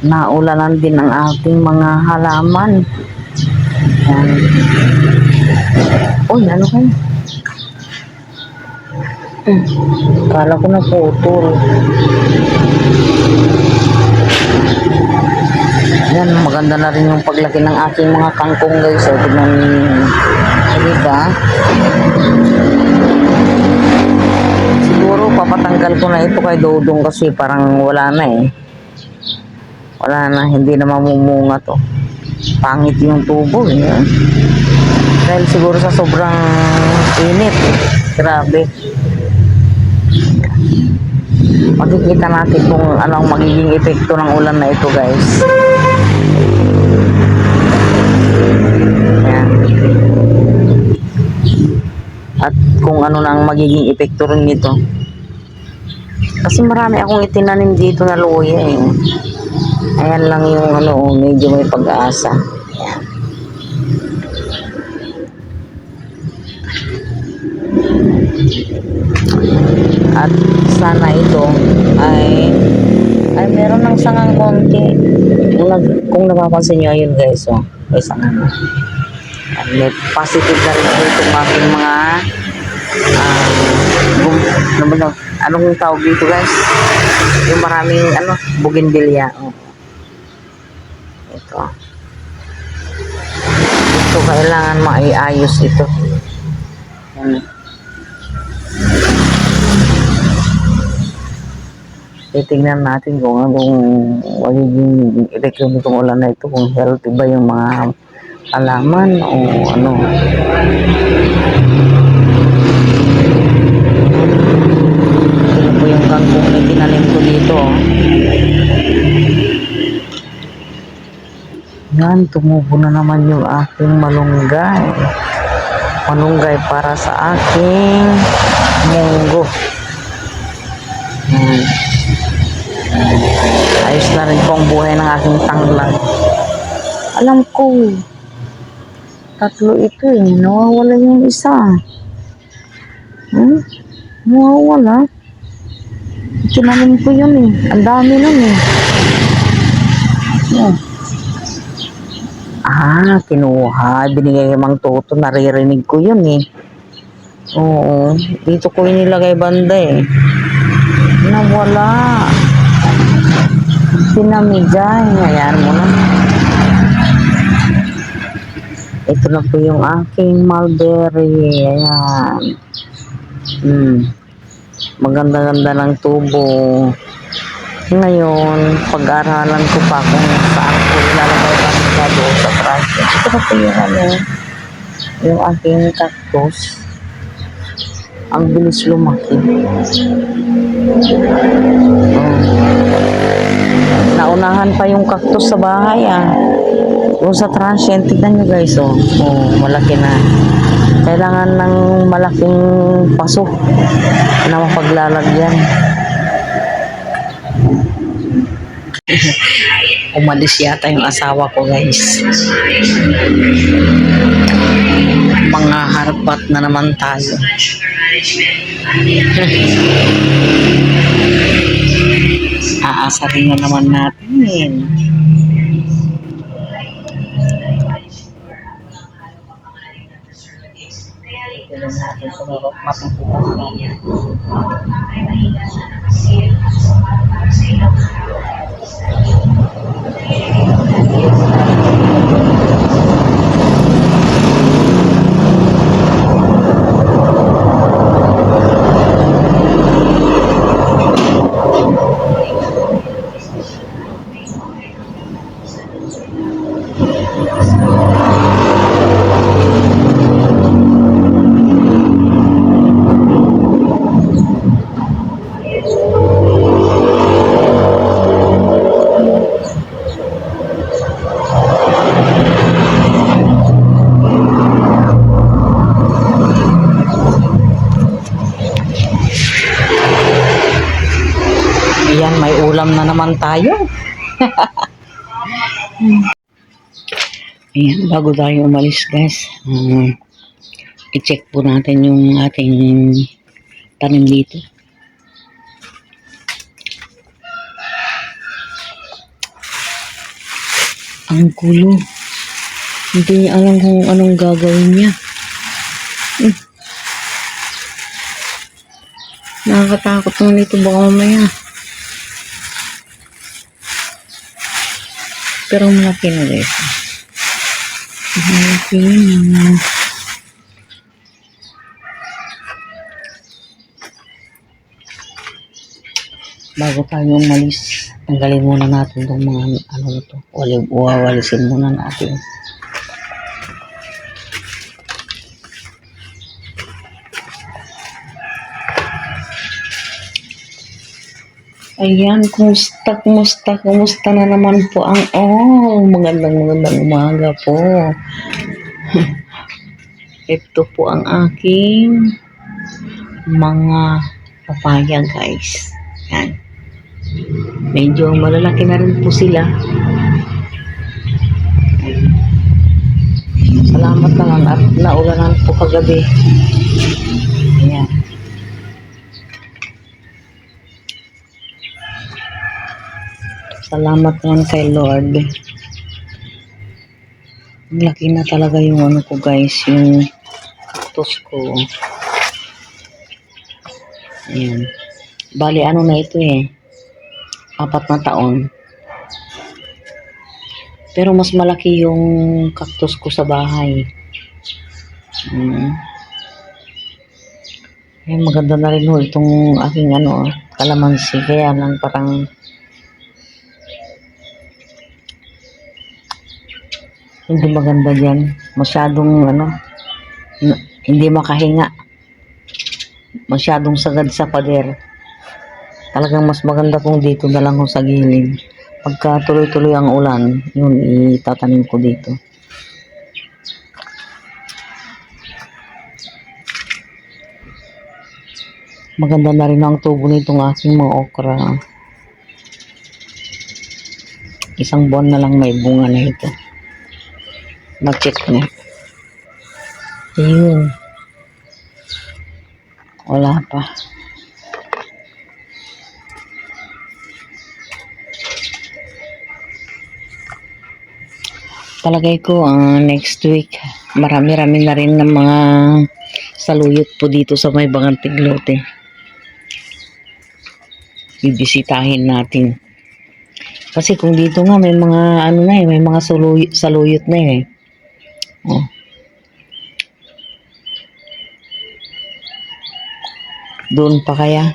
naulanan din ang ating mga halaman. Yan. Uy, ano kayo? Kala ko na putol. Yan, maganda na rin yung paglaki ng aking mga kangkong guys. So, tignan niyo, diba? Siguro papatanggal ko na ito kay Dodong kasi parang wala na eh. Wala na, hindi na mamumunga to. Pangit yung tubo eh. Dahil siguro sa sobrang init. Grabe. Makikita natin kung anong magiging epekto ng ulan na ito guys. Ayan. At kung ano na ang magiging epekto rin nito. Kasi marami akong itinanim dito na luya eh. Ayan lang yung ano, medyo may pag-aasa. Ayan. At sana ito ay meron ng sangang konti. Kung napapansin nyo, ayun guys, oh, may sangang. May positive na rin itong aking mga anong tawag dito guys, yung maraming bougainvillea. Oh. Ito kailangan maiayos ito. Yan. Titingnan natin kung anong magiging epekto nitong ulan na ito, kung healthy ba yung mga halaman o ano. Ito po yung kangkong na tinanim ko dito. Yan, tumubo na naman yung aking malunggay. Malunggay para sa aking munggo. Ayos na rin po ang buhay ng aking tanglad. Alam ko, 3 ito eh. Nawawala yung isa. Nawawala. Tinanim ko yun eh. Ang dami nun eh. Kinuha. Binigay kay Mang Toto. Naririnig ko yun eh. Oo. Dito ko inilagay banda eh. Nawala. Pinamigay. Ayan mo na. Ito na po yung aking mulberry. Ayan. Maganda-ganda ng tubo. Ngayon, pag-aralan ko pa kung saan ko ilalagay pa doon sa trash. Ito na po yung aking cactus. Ang bilis lumaki. Naunahan pa yung cactus sa bahay Doon sa transient, tignan nyo guys malaki na. Kailangan ng malaking paso na mapaglalagyan. Umalis yata yung asawa ko guys. Mga harpat na naman tayo. Aasarin na naman natin. Ayan, may ulam na naman tayo. Ayan, bago tayo umalis guys, i-check po natin yung ating tanim dito. Ang gulo. Hindi niya alam kung anong gagawin niya. Nakakatakot naman ito baka mamaya. Pero malaki na guys. Malaki na. Bago tayo umalis, tanggalin muna natin itong mga ano ito. Wawalisin muna natin. Ayan, kumusta na naman po ang, magandang umaga po. Ito po ang aking mga papaya guys. Yan. Medyo malalaki na rin po sila. Salamat na lang at naulanan po kagabi. Ayan. Salamat naman kay Lord. Laki na talaga yung ano ko guys, yung cactus ko. Ayan. Bali ano na ito 4 na taon. Pero mas malaki yung cactus ko sa bahay. Ayan, maganda na rin itong aking kalamansi. Kaya lang parang hindi maganda dyan. Masyadong hindi makahinga. Masyadong sagad sa pader. Talagang mas maganda kung dito na lang sa gilid. Pagka tuloy-tuloy ang ulan, yun itatanim ko dito. Maganda na rin ang tubo nitong aking mga okra. Isang buwan na lang may bunga na ito. Mag-check na. Ayun. Wala pa. Palagay ko next week marami-rami na rin ng mga saluyot po dito sa may Bangantiglote. Bibisitahin natin. Kasi kung dito nga may mga may mga saluyot na Doon pa kaya?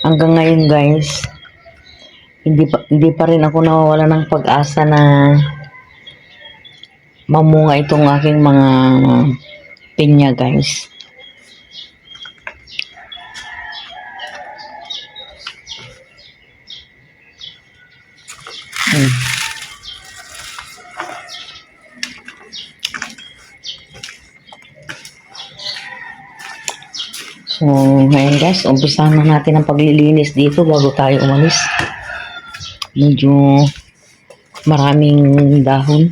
Hanggang ngayon guys, hindi pa rin ako nawawala ng pag-asa na mamunga itong aking mga pinya guys. So, ngayon guys, umpisahan na natin ang paglilinis dito bago tayo umalis. Medyo maraming dahon.